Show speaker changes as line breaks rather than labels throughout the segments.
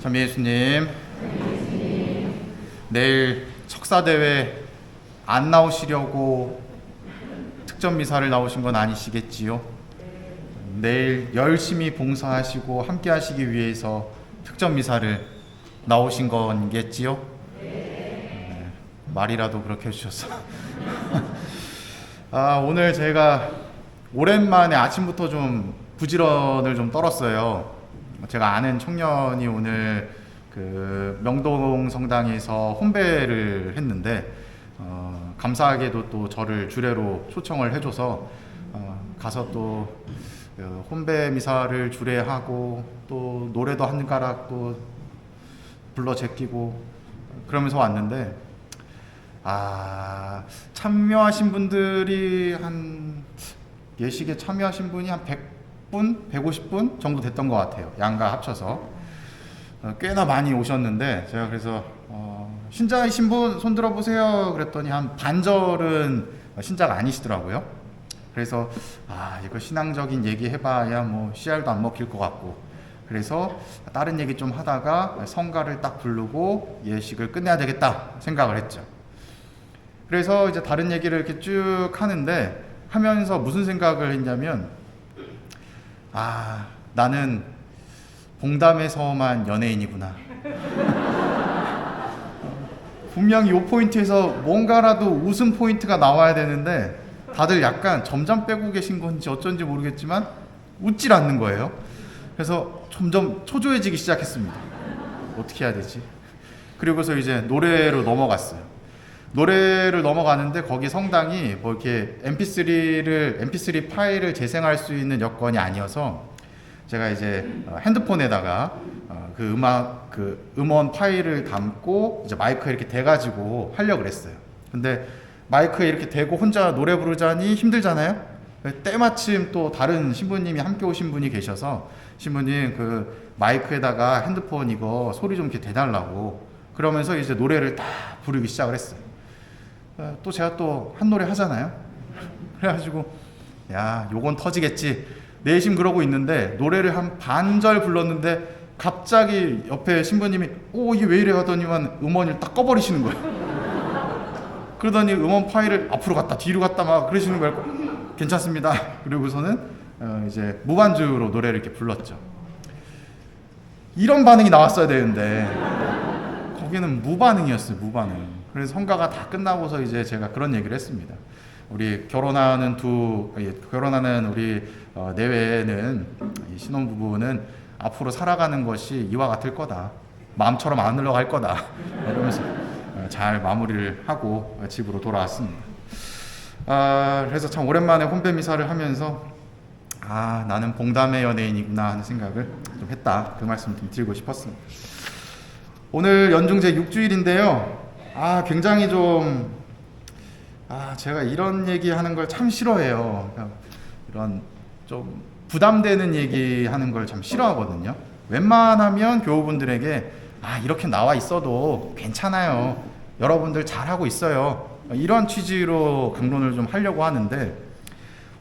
참 예수님, 내일 척사대회 안 나오시려고 특전 미사를 나오신 건 아니시겠지요? 내일 열심히 봉사하시고 함께 하시기 위해서 특전 미사를 나오신 건겠지요? 말이라도 그렇게 해주셔서 오늘 제가 오랜만에 아침부터 좀 부지런을 좀 떨었어요. 제가 아는 청년이 오늘 그 명동 성당에서 혼배를 했는데 감사하게도 또 저를 주례로 초청을 해줘서 가서 또 혼배 미사를 주례하고 또 노래도 한 가락 또 불러 제끼고 그러면서 왔는데 참여하신 분들이 한 예식에 참여하신 분이 한 100분, 150분 정도 됐던 것 같아요. 양가 합쳐서 꽤나 많이 오셨는데 제가 그래서 신자이신 분 손 들어보세요 그랬더니 한 반절은 신자가 아니시더라고요. 그래서 이거 신앙적인 얘기 해봐야 뭐 씨알도 안 먹힐 것 같고 그래서 다른 얘기 좀 하다가 성가를 딱 부르고 예식을 끝내야 되겠다 생각을 했죠. 그래서 이제 다른 얘기를 이렇게 쭉 하면서 무슨 생각을 했냐면 나는 봉담에서만 연예인이구나. 분명히 이 포인트에서 뭔가라도 웃음 포인트가 나와야 되는데 다들 약간 점점 빼고 계신 건지 어쩐지 모르겠지만 웃질 않는 거예요. 그래서 점점 초조해지기 시작했습니다. 어떻게 해야 되지? 그리고서 이제 노래로 넘어갔어요. 노래를 넘어가는데 거기 성당이 뭐 이렇게 MP3 파일을 재생할 수 있는 여건이 아니어서 제가 이제 핸드폰에다가 그 음원 파일을 담고 이제 마이크에 이렇게 대가지고 하려고 그랬어요. 근데 마이크에 이렇게 대고 혼자 노래 부르자니 힘들잖아요. 때마침 또 다른 신부님이 함께 오신 분이 계셔서 신부님 그 마이크에다가 핸드폰 이거 소리 좀 이렇게 대달라고 그러면서 이제 노래를 딱 부르기 시작을 했어요. 또 제가 또 한 노래 하잖아요. 그래가지고 요건 터지겠지 내심 그러고 있는데 노래를 한 반절 불렀는데 갑자기 옆에 신부님이 이게 왜 이래 하더니만 음원을 딱 꺼버리시는 거예요. 그러더니 음원 파일을 앞으로 갔다 뒤로 갔다 막 그러시는 거예요. 괜찮습니다. 그리고서는 이제 무반주로 노래를 이렇게 불렀죠. 이런 반응이 나왔어야 되는데 거기는 무반응이었어요. 무반응. 그래서 성가가 다 끝나고서 이제 제가 그런 얘기를 했습니다. 우리 결혼하는 우리 내외에는 신혼부부는 앞으로 살아가는 것이 이와 같을 거다. 마음처럼 안 흘러갈 거다. 이러면서 잘 마무리를 하고 집으로 돌아왔습니다. 그래서 참 오랜만에 혼배 미사를 하면서 나는 봉담의 연예인이구나 하는 생각을 좀 했다. 그 말씀 좀 드리고 싶었습니다. 오늘 연중제 6주일인데요. 굉장히 좀 제가 이런 얘기하는 걸 참 싫어해요. 그러니까 이런 좀 부담되는 얘기하는 걸 참 싫어하거든요. 웬만하면 교우분들에게 이렇게 나와 있어도 괜찮아요. 여러분들 잘하고 있어요. 이런 취지로 강론을 좀 하려고 하는데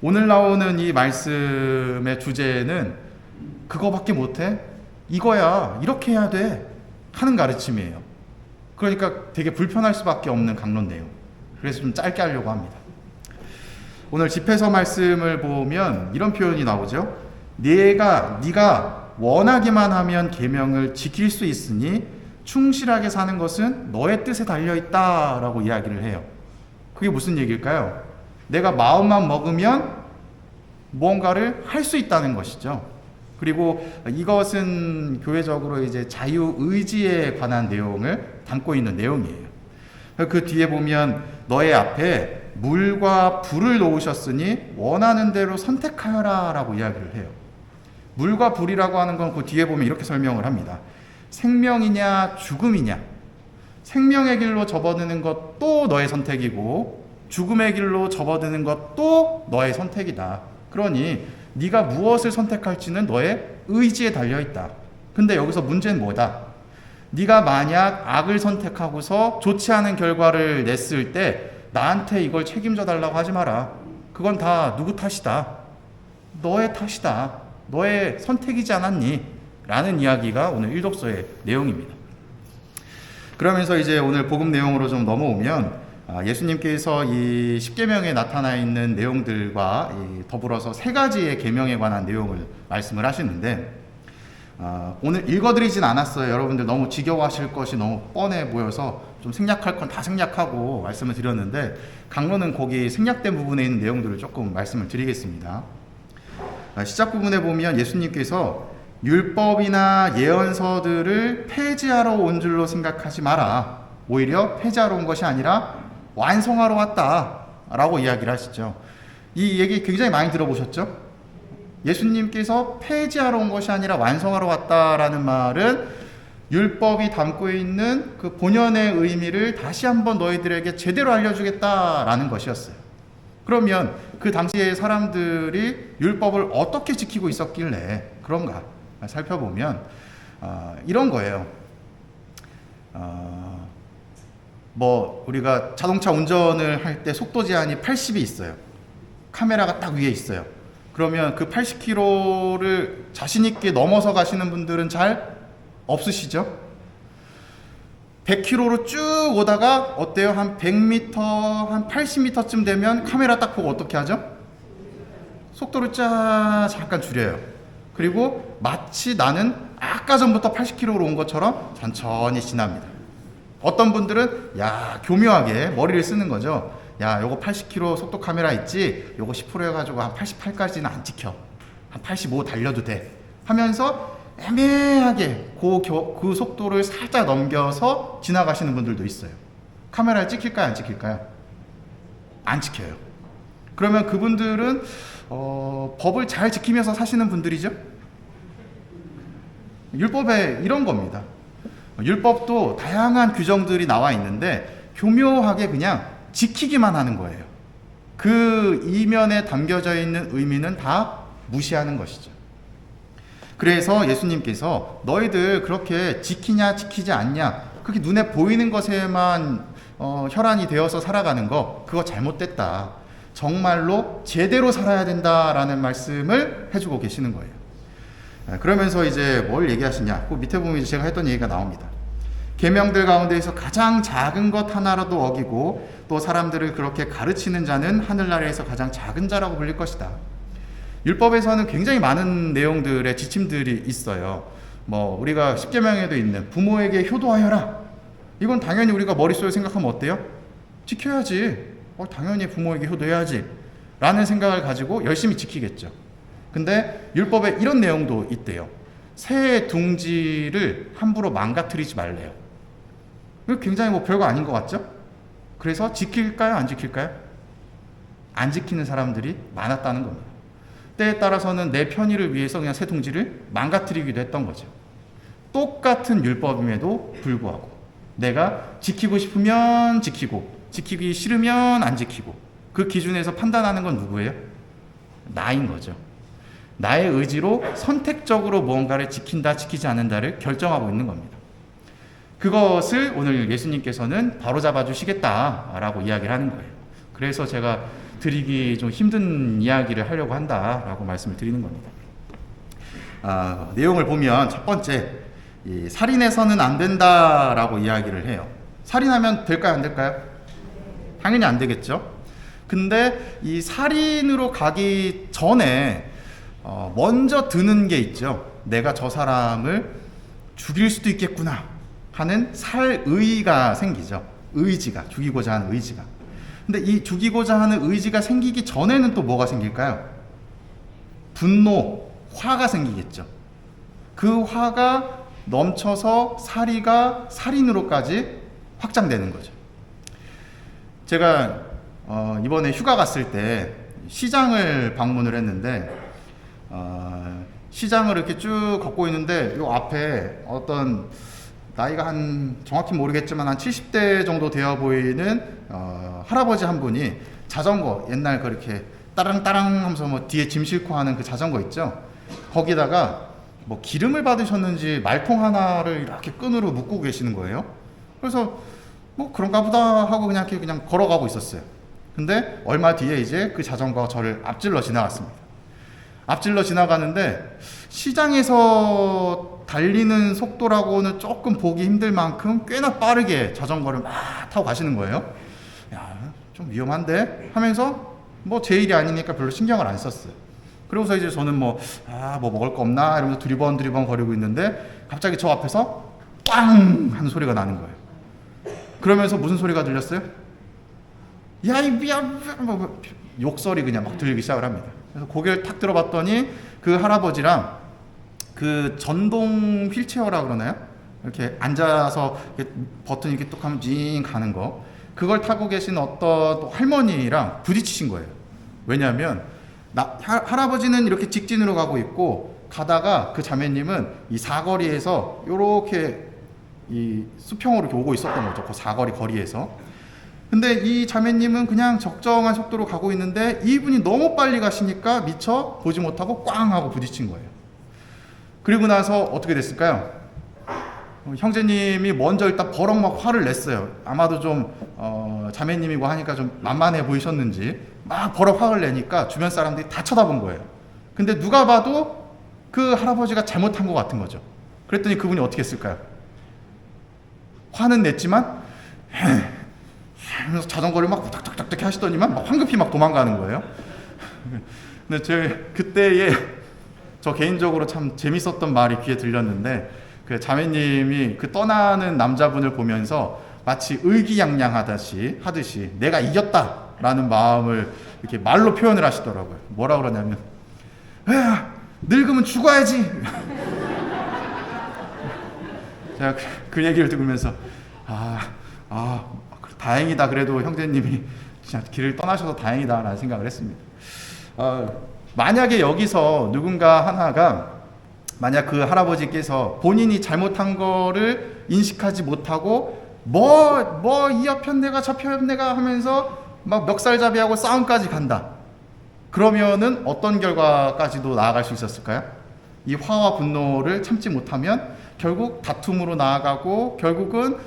오늘 나오는 이 말씀의 주제는 그거밖에 못해? 이거야. 이렇게 해야 돼. 하는 가르침이에요. 그러니까 되게 불편할 수밖에 없는 강론 내용. 그래서 좀 짧게 하려고 합니다. 오늘 집회서 말씀을 보면 이런 표현이 나오죠. 네가 원하기만 하면 계명을 지킬 수 있으니 충실하게 사는 것은 너의 뜻에 달려있다 라고 이야기를 해요. 그게 무슨 얘기일까요? 내가 마음만 먹으면 무언가를 할 수 있다는 것이죠. 그리고 이것은 교회적으로 이제 자유의지에 관한 내용을 담고 있는 내용이에요. 그 뒤에 보면 너의 앞에 물과 불을 놓으셨으니 원하는 대로 선택하여라 라고 이야기를 해요. 물과 불이라고 하는 건 그 뒤에 보면 이렇게 설명을 합니다. 생명이냐 죽음이냐. 생명의 길로 접어드는 것도 너의 선택이고 죽음의 길로 접어드는 것도 너의 선택이다. 그러니 네가 무엇을 선택할지는 너의 의지에 달려있다. 근데 여기서 문제는 뭐다? 네가 만약 악을 선택하고서 좋지 않은 결과를 냈을 때 나한테 이걸 책임져 달라고 하지 마라. 그건 다 누구 탓이다. 너의 탓이다. 너의 선택이지 않았니? 라는 이야기가 오늘 일독서의 내용입니다. 그러면서 이제 오늘 복음 내용으로 좀 넘어오면 예수님께서 이 십계명에 나타나 있는 내용들과 더불어서 세 가지의 계명에 관한 내용을 말씀을 하시는데 오늘 읽어드리진 않았어요. 여러분들 너무 지겨워하실 것이 너무 뻔해 보여서 좀 생략할 건 다 생략하고 말씀을 드렸는데 강론은 거기 생략된 부분에 있는 내용들을 조금 말씀을 드리겠습니다. 시작 부분에 보면 예수님께서 율법이나 예언서들을 폐지하러 온 줄로 생각하지 마라. 오히려 폐지하러 온 것이 아니라 완성하러 왔다 라고 이야기를 하시죠. 이 얘기 굉장히 많이 들어보셨죠? 예수님께서 폐지하러 온 것이 아니라 완성하러 왔다라는 말은 율법이 담고 있는 그 본연의 의미를 다시 한번 너희들에게 제대로 알려주겠다라는 것이었어요. 그러면 그 당시의 사람들이 율법을 어떻게 지키고 있었길래 그런가 살펴보면 이런 거예요. 우리가 자동차 운전을 할 때 속도 제한이 80이 있어요. 카메라가 딱 위에 있어요. 그러면 그 80km를 자신 있게 넘어서 가시는 분들은 잘 없으시죠? 100km로 쭉 오다가 어때요? 한 100m, 한 80m쯤 되면 카메라 딱 보고 어떻게 하죠? 속도를 잠깐 줄여요. 그리고 마치 나는 아까 전부터 80km로 온 것처럼 천천히 지납니다. 어떤 분들은 교묘하게 머리를 쓰는 거죠. 요거 80km 속도 카메라 있지? 요거 10% 해가지고 한 88까지는 안 찍혀. 한 85 달려도 돼. 하면서 애매하게 그 속도를 살짝 넘겨서 지나가시는 분들도 있어요. 카메라에 찍힐까요? 안 찍힐까요? 안 찍혀요. 그러면 그분들은 법을 잘 지키면서 사시는 분들이죠. 율법에 이런 겁니다. 율법도 다양한 규정들이 나와 있는데 교묘하게 그냥 지키기만 하는 거예요. 그 이면에 담겨져 있는 의미는 다 무시하는 것이죠. 그래서 예수님께서 너희들 그렇게 지키냐 지키지 않냐 그렇게 눈에 보이는 것에만 혈안이 되어서 살아가는 거 그거 잘못됐다. 정말로 제대로 살아야 된다라는 말씀을 해주고 계시는 거예요. 그러면서 이제 뭘 얘기하시냐? 그 밑에 보면 제가 했던 얘기가 나옵니다. 계명들 가운데에서 가장 작은 것 하나라도 어기고 또 사람들을 그렇게 가르치는 자는 하늘나라에서 가장 작은 자라고 불릴 것이다. 율법에서는 굉장히 많은 내용들의 지침들이 있어요. 우리가 십계명에도 있는 부모에게 효도하여라. 이건 당연히 우리가 머릿속에 생각하면 어때요? 지켜야지. 당연히 부모에게 효도해야지. 라는 생각을 가지고 열심히 지키겠죠. 근데 율법에 이런 내용도 있대요. 새 둥지를 함부로 망가뜨리지 말래요. 이거 굉장히 별거 아닌 것 같죠? 그래서 지킬까요? 안 지킬까요? 안 지키는 사람들이 많았다는 겁니다. 때에 따라서는 내 편의를 위해서 그냥 새 둥지를 망가뜨리기도 했던 거죠. 똑같은 율법임에도 불구하고 내가 지키고 싶으면 지키고 지키기 싫으면 안 지키고 그 기준에서 판단하는 건 누구예요? 나인 거죠. 나의 의지로 선택적으로 무언가를 지킨다 지키지 않는다를 결정하고 있는 겁니다. 그것을 오늘 예수님께서는 바로잡아 주시겠다라고 이야기를 하는 거예요. 그래서 제가 드리기 좀 힘든 이야기를 하려고 한다라고 말씀을 드리는 겁니다. 내용을 보면 첫 번째 살인해서는 안 된다라고 이야기를 해요. 살인하면 될까요? 안 될까요? 당연히 안 되겠죠. 근데 이 살인으로 가기 전에 먼저 드는 게 있죠. 내가 저 사람을 죽일 수도 있겠구나 하는 살의가 생기죠. 의지가, 죽이고자 하는 의지가. 근데 이 죽이고자 하는 의지가 생기기 전에는 또 뭐가 생길까요? 분노, 화가 생기겠죠. 그 화가 넘쳐서 살이가 살인으로까지 확장되는 거죠. 제가 이번에 휴가 갔을 때 시장을 방문을 했는데 시장을 이렇게 쭉 걷고 있는데 요 앞에 어떤 나이가 정확히 모르겠지만 한 70대 정도 되어 보이는 할아버지 한 분이 자전거 옛날 그렇게 따랑따랑 하면서 뒤에 짐 싣고 하는 그 자전거 있죠. 거기다가 기름을 받으셨는지 말통 하나를 이렇게 끈으로 묶고 계시는 거예요. 그래서 그런가 보다 하고 그냥 걸어가고 있었어요. 근데 얼마 뒤에 이제 그 자전거가 저를 앞질러 지나갔습니다. 앞질러 지나가는데 시장에서 달리는 속도라고는 조금 보기 힘들 만큼 꽤나 빠르게 자전거를 막 타고 가시는 거예요. 야, 좀 위험한데 하면서 뭐 제 일이 아니니까 별로 신경을 안 썼어요. 그러고서 이제 저는 뭐 먹을 거 없나 이러면서 두리번 거리고 있는데 갑자기 저 앞에서 꽝 하는 소리가 나는 거예요. 그러면서 무슨 소리가 들렸어요? 야, 이 미안, 욕설이 그냥 막 들리기 시작을 합니다. 그래서 고개를 탁 들어봤더니 그 할아버지랑 그 전동 휠체어라 그러나요? 이렇게 앉아서 이렇게 버튼 이렇게 뚝 하면 징 가는 거, 그걸 타고 계신 어떤 할머니랑 부딪히신 거예요. 왜냐하면 할아버지는 이렇게 직진으로 가고 있고 가다가 그 자매님은 이 사거리에서 이렇게 이 수평으로 이렇게 오고 있었던 거죠. 그 사거리 거리에서. 근데 이 자매님은 그냥 적정한 속도로 가고 있는데 이분이 너무 빨리 가시니까 미처 보지 못하고 꽝 하고 부딪힌 거예요. 그리고 나서 어떻게 됐을까요? 형제님이 먼저 일단 버럭 막 화를 냈어요. 아마도 좀 자매님이고 하니까 좀 만만해 보이셨는지 막 버럭 화를 내니까 주변 사람들이 다 쳐다본 거예요. 근데 누가 봐도 그 할아버지가 잘못한 것 같은 거죠. 그랬더니 그분이 어떻게 했을까요? 화는 냈지만 하면서 자전거를 막 탁탁탁탁 하시더니만 막 황급히 막 도망가는 거예요. 근데 그때에 저 개인적으로 참 재밌었던 말이 귀에 들렸는데, 그 자매님이 그 떠나는 남자분을 보면서 마치 의기양양하듯이 내가 이겼다라는 마음을 이렇게 말로 표현을 하시더라고요. 뭐라 그러냐면, 야, 늙으면 죽어야지. 제가 그 얘기를 들으면서 다행이다. 그래도 형제님이 진짜 길을 떠나셔서 다행이다라는 생각을 했습니다. 만약에 여기서 누군가 하나가 만약 그 할아버지께서 본인이 잘못한 거를 인식하지 못하고 이 옆편 내가 저 편 내가 하면서 막 멱살잡이하고 싸움까지 간다. 그러면은 어떤 결과까지도 나아갈 수 있었을까요? 이 화와 분노를 참지 못하면 결국 다툼으로 나아가고 결국은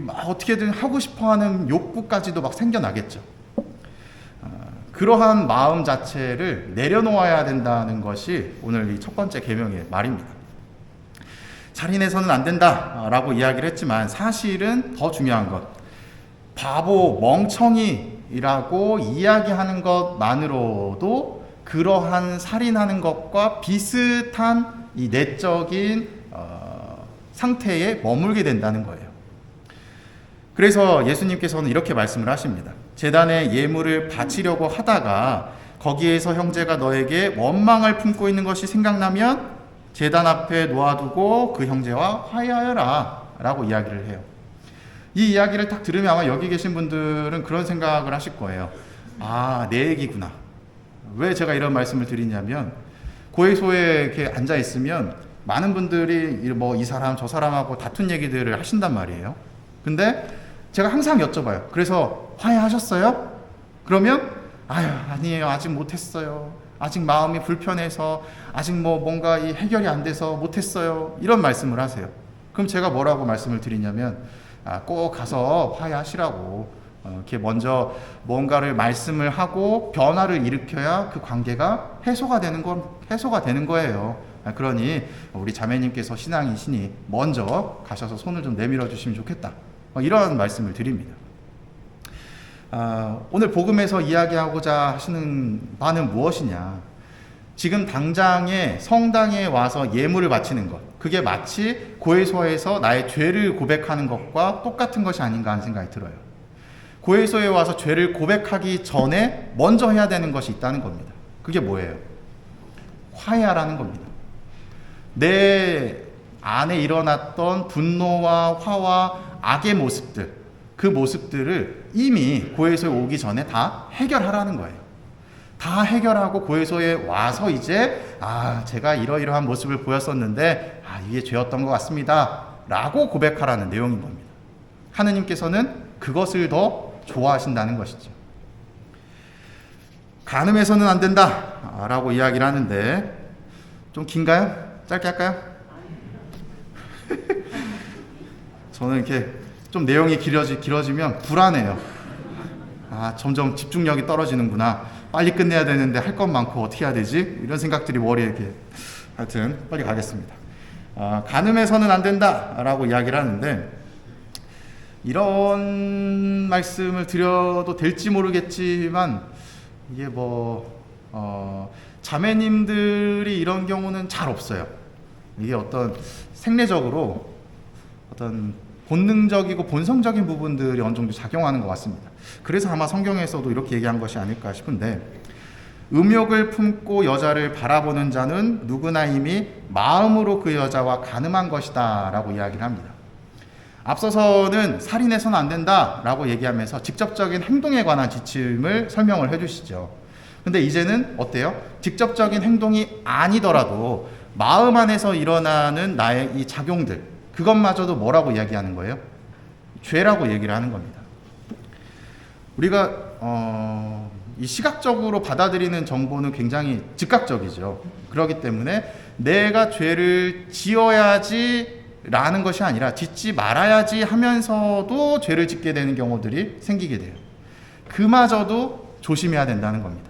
막 어떻게든 하고 싶어하는 욕구까지도 막 생겨나겠죠. 그러한 마음 자체를 내려놓아야 된다는 것이 오늘 이 첫 번째 계명의 말입니다. 살인해서는 안 된다라고 이야기를 했지만 사실은 더 중요한 것, 바보, 멍청이라고 이야기하는 것만으로도 그러한 살인하는 것과 비슷한 이 내적인 상태에 머물게 된다는 거예요. 그래서 예수님께서는 이렇게 말씀을 하십니다. 제단에 예물을 바치려고 하다가 거기에서 형제가 너에게 원망을 품고 있는 것이 생각나면 제단 앞에 놓아두고 그 형제와 화해하여라 라고 이야기를 해요. 이 이야기를 딱 들으면 아마 여기 계신 분들은 그런 생각을 하실 거예요. 내 얘기구나. 왜 제가 이런 말씀을 드리냐면, 고해소에 이렇게 앉아 있으면 많은 분들이 뭐 이 사람 저 사람하고 다툰 얘기들을 하신단 말이에요. 근데 제가 항상 여쭤봐요. 그래서 화해하셨어요? 그러면 아니에요. 아직 못했어요. 아직 마음이 불편해서 아직 뭔가 이 해결이 안 돼서 못했어요. 이런 말씀을 하세요. 그럼 제가 뭐라고 말씀을 드리냐면 꼭 가서 화해하시라고, 이렇게 먼저 뭔가를 말씀을 하고 변화를 일으켜야 그 관계가 해소가 되는 거예요. 그러니 우리 자매님께서 신앙이시니 먼저 가셔서 손을 좀 내밀어 주시면 좋겠다. 이런 말씀을 드립니다. 오늘 복음에서 이야기하고자 하시는 바는 무엇이냐? 지금 당장에 성당에 와서 예물을 바치는 것, 그게 마치 고해소에서 나의 죄를 고백하는 것과 똑같은 것이 아닌가 하는 생각이 들어요. 고해소에 와서 죄를 고백하기 전에 먼저 해야 되는 것이 있다는 겁니다. 그게 뭐예요? 화해하라는 겁니다. 내 안에 일어났던 분노와 화와 악의 모습들, 그 모습들을 이미 고해소에 오기 전에 다 해결하라는 거예요. 다 해결하고 고해소에 와서 이제 제가 이러이러한 모습을 보였었는데 이게 죄였던 것 같습니다 라고 고백하라는 내용인 겁니다. 하느님께서는 그것을 더 좋아하신다는 것이죠. 간음해서는 안 된다 라고 이야기를 하는데 좀 긴가요? 짧게 할까요? 저는 이렇게 좀 내용이 길어지면 불안해요. 점점 집중력이 떨어지는구나. 빨리 끝내야 되는데 할 것 많고 어떻게 해야 되지? 이런 생각들이 머리에 이렇게. 하여튼 빨리 가겠습니다. 간음해서는 안 된다라고 이야기를 하는데, 이런 말씀을 드려도 될지 모르겠지만 이게 자매님들이 이런 경우는 잘 없어요. 이게 어떤 생리적으로 어떤 본능적이고 본성적인 부분들이 어느 정도 작용하는 것 같습니다. 그래서 아마 성경에서도 이렇게 얘기한 것이 아닐까 싶은데, 음욕을 품고 여자를 바라보는 자는 누구나 이미 마음으로 그 여자와 간음한 것이다 라고 이야기를 합니다. 앞서서는 살인해서는 안 된다 라고 얘기하면서 직접적인 행동에 관한 지침을 설명을 해주시죠. 근데 이제는 어때요? 직접적인 행동이 아니더라도 마음 안에서 일어나는 나의 이 작용들, 그것마저도 뭐라고 이야기하는 거예요? 죄라고 얘기를 하는 겁니다. 우리가 이 시각적으로 받아들이는 정보는 굉장히 즉각적이죠. 그렇기 때문에 내가 죄를 지어야지 라는 것이 아니라 짓지 말아야지 하면서도 죄를 짓게 되는 경우들이 생기게 돼요. 그마저도 조심해야 된다는 겁니다.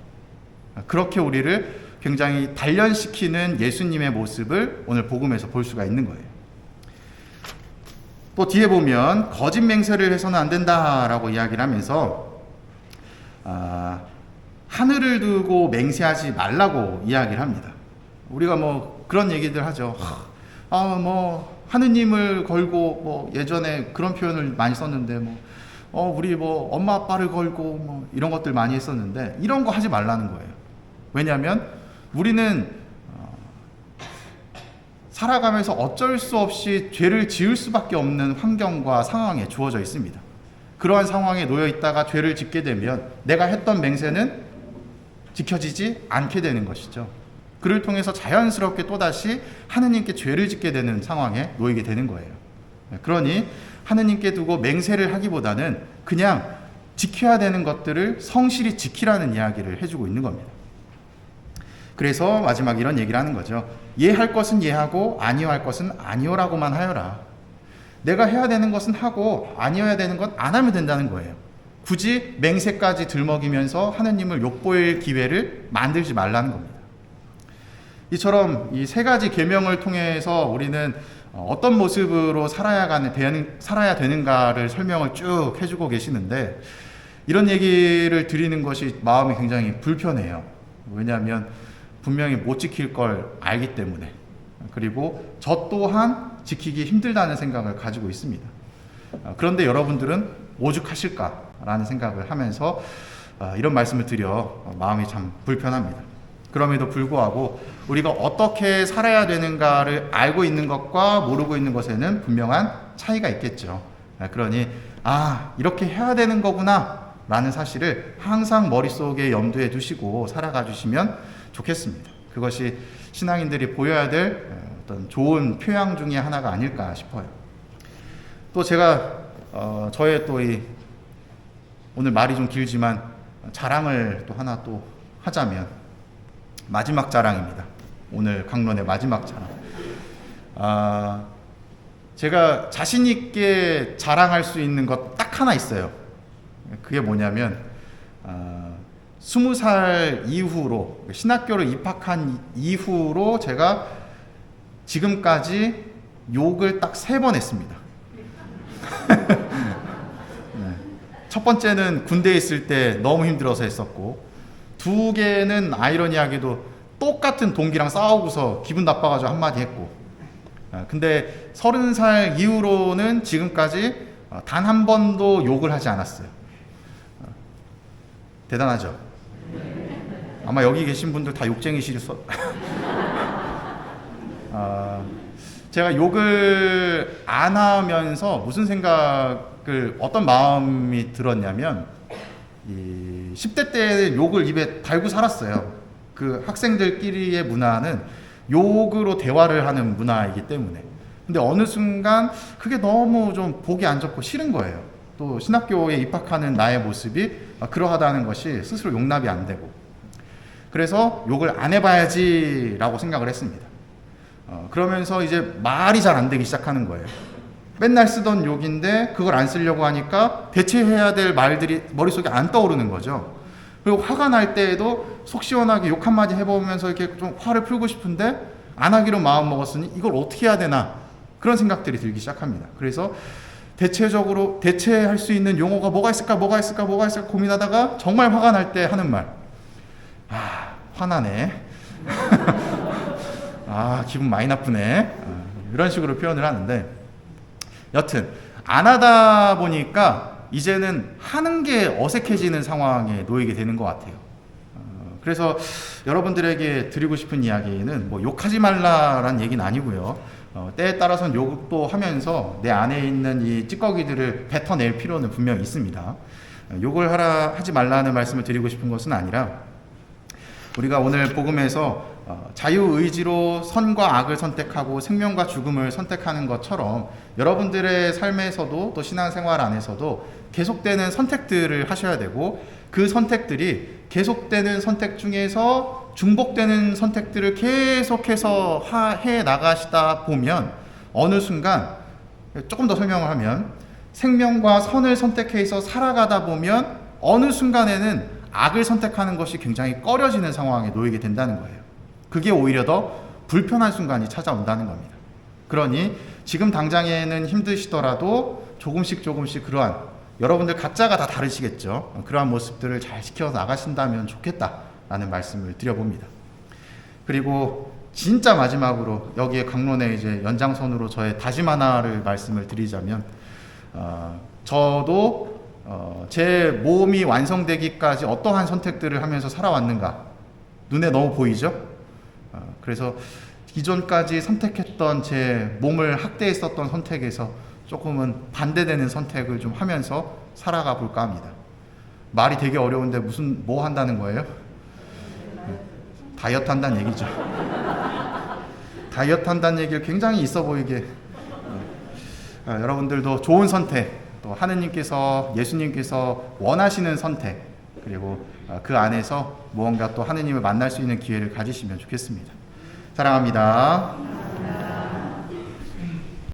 그렇게 우리를 굉장히 단련시키는 예수님의 모습을 오늘 복음에서 볼 수가 있는 거예요. 또 뒤에 보면 거짓 맹세를 해서는 안 된다라고 이야기를 하면서 하늘을 두고 맹세하지 말라고 이야기를 합니다. 우리가 그런 얘기들 하죠. 하느님을 걸고 예전에 그런 표현을 많이 썼는데 우리 엄마 아빠를 걸고 이런 것들 많이 했었는데, 이런 거 하지 말라는 거예요. 왜냐하면 우리는 살아가면서 어쩔 수 없이 죄를 지을 수밖에 없는 환경과 상황에 주어져 있습니다. 그러한 상황에 놓여 있다가 죄를 짓게 되면 내가 했던 맹세는 지켜지지 않게 되는 것이죠. 그를 통해서 자연스럽게 또다시 하느님께 죄를 짓게 되는 상황에 놓이게 되는 거예요. 그러니 하느님께 두고 맹세를 하기보다는 그냥 지켜야 되는 것들을 성실히 지키라는 이야기를 해주고 있는 겁니다. 그래서 마지막 이런 얘기를 하는 거죠. 예할 것은 예하고 아니할 것은 아니오라고만 하여라. 내가 해야 되는 것은 하고 아니어야 되는 건 안 하면 된다는 거예요. 굳이 맹세까지 들먹이면서 하느님을 욕보일 기회를 만들지 말라는 겁니다. 이처럼 이 세 가지 계명을 통해서 우리는 어떤 모습으로 살아야 되는가를 설명을 쭉 해주고 계시는데, 이런 얘기를 드리는 것이 마음이 굉장히 불편해요. 왜냐하면 분명히 못 지킬 걸 알기 때문에, 그리고 저 또한 지키기 힘들다는 생각을 가지고 있습니다. 그런데 여러분들은 오죽하실까라는 생각을 하면서 이런 말씀을 드려 마음이 참 불편합니다. 그럼에도 불구하고 우리가 어떻게 살아야 되는가를 알고 있는 것과 모르고 있는 것에는 분명한 차이가 있겠죠. 그러니 이렇게 해야 되는 거구나 라는 사실을 항상 머릿속에 염두에 두시고 살아가 주시면 좋겠습니다. 그것이 신앙인들이 보여야 될 어떤 좋은 표양 중에 하나가 아닐까 싶어요. 또 제가 저의 또 오늘 말이 좀 길지만 자랑을 또 하나 또 하자면, 마지막 자랑입니다. 오늘 강론의 마지막 자랑. 제가 자신 있게 자랑할 수 있는 것 딱 하나 있어요. 그게 뭐냐면 20살 이후로, 신학교를 입학한 이후로 제가 지금까지 욕을 딱 3번 했습니다. 첫 번째는 군대에 있을 때 너무 힘들어서 했었고, 2개는 아이러니하게도 똑같은 동기랑 싸우고서 기분 나빠가지고 한마디 했고, 근데 30살 이후로는 지금까지 단 한 번도 욕을 하지 않았어요. 대단하죠? 아마 여기 계신 분들 다 욕쟁이시겠어. 제가 욕을 안 하면서 무슨 생각을, 어떤 마음이 들었냐면, 10대 때 욕을 입에 달고 살았어요. 그 학생들끼리의 문화는 욕으로 대화를 하는 문화이기 때문에. 근데 어느 순간 그게 너무 좀 보기 안 좋고 싫은 거예요. 또 신학교에 입학하는 나의 모습이 그러하다는 것이 스스로 용납이 안 되고, 그래서 욕을 안 해봐야지 라고 생각을 했습니다. 그러면서 이제 말이 잘 안 되기 시작하는 거예요. 맨날 쓰던 욕인데 그걸 안 쓰려고 하니까 대체해야 될 말들이 머릿속에 안 떠오르는 거죠. 그리고 화가 날 때에도 속 시원하게 욕 한마디 해보면서 이렇게 좀 화를 풀고 싶은데 안 하기로 마음 먹었으니 이걸 어떻게 해야 되나 그런 생각들이 들기 시작합니다. 그래서 대체적으로 대체할 수 있는 용어가 뭐가 있을까 고민하다가 정말 화가 날 때 하는 말, 화나네. 기분 많이 나쁘네. 이런 식으로 표현을 하는데, 여튼 안 하다 보니까 이제는 하는 게 어색해지는 상황에 놓이게 되는 것 같아요. 그래서 여러분들에게 드리고 싶은 이야기는 뭐 욕하지 말라라는 얘기는 아니고요. 때에 따라서는 욕도 하면서 내 안에 있는 이 찌꺼기들을 뱉어낼 필요는 분명히 있습니다. 욕을 하지 말라는 말씀을 드리고 싶은 것은 아니라, 우리가 오늘 복음에서 자유의지로 선과 악을 선택하고 생명과 죽음을 선택하는 것처럼 여러분들의 삶에서도 또 신앙생활 안에서도 계속되는 선택들을 하셔야 되고, 그 선택들이 계속되는 선택 중에서 중복되는 선택들을 계속해서 해 나가시다 보면 어느 순간, 조금 더 설명을 하면, 생명과 선을 선택해서 살아가다 보면 어느 순간에는 악을 선택하는 것이 굉장히 꺼려지는 상황에 놓이게 된다는 거예요. 그게 오히려 더 불편한 순간이 찾아온다는 겁니다. 그러니 지금 당장에는 힘드시더라도 조금씩 그러한, 여러분들 각자가 다 다르시겠죠. 그러한 모습들을 잘 지켜 나가신다면 좋겠다라는 말씀을 드려봅니다. 그리고 진짜 마지막으로 여기에 강론의 이제 연장선으로 저의 다짐 하나를 말씀을 드리자면, 저도 제 몸이 완성되기까지 어떠한 선택들을 하면서 살아왔는가 눈에 너무 보이죠? 그래서 기존까지 선택했던 제 몸을 학대했었던 선택에서 조금은 반대되는 선택을 좀 하면서 살아가 볼까 합니다. 말이 되게 어려운데 뭐 한다는 거예요? 다이어트 한다는 얘기죠. 다이어트 한다는 얘기를 굉장히 있어 보이게, 여러분들도 좋은 선택, 또 하느님께서, 예수님께서 원하시는 선택, 그리고 그 안에서 무언가 또 하느님을 만날 수 있는 기회를 가지시면 좋겠습니다. 사랑합니다.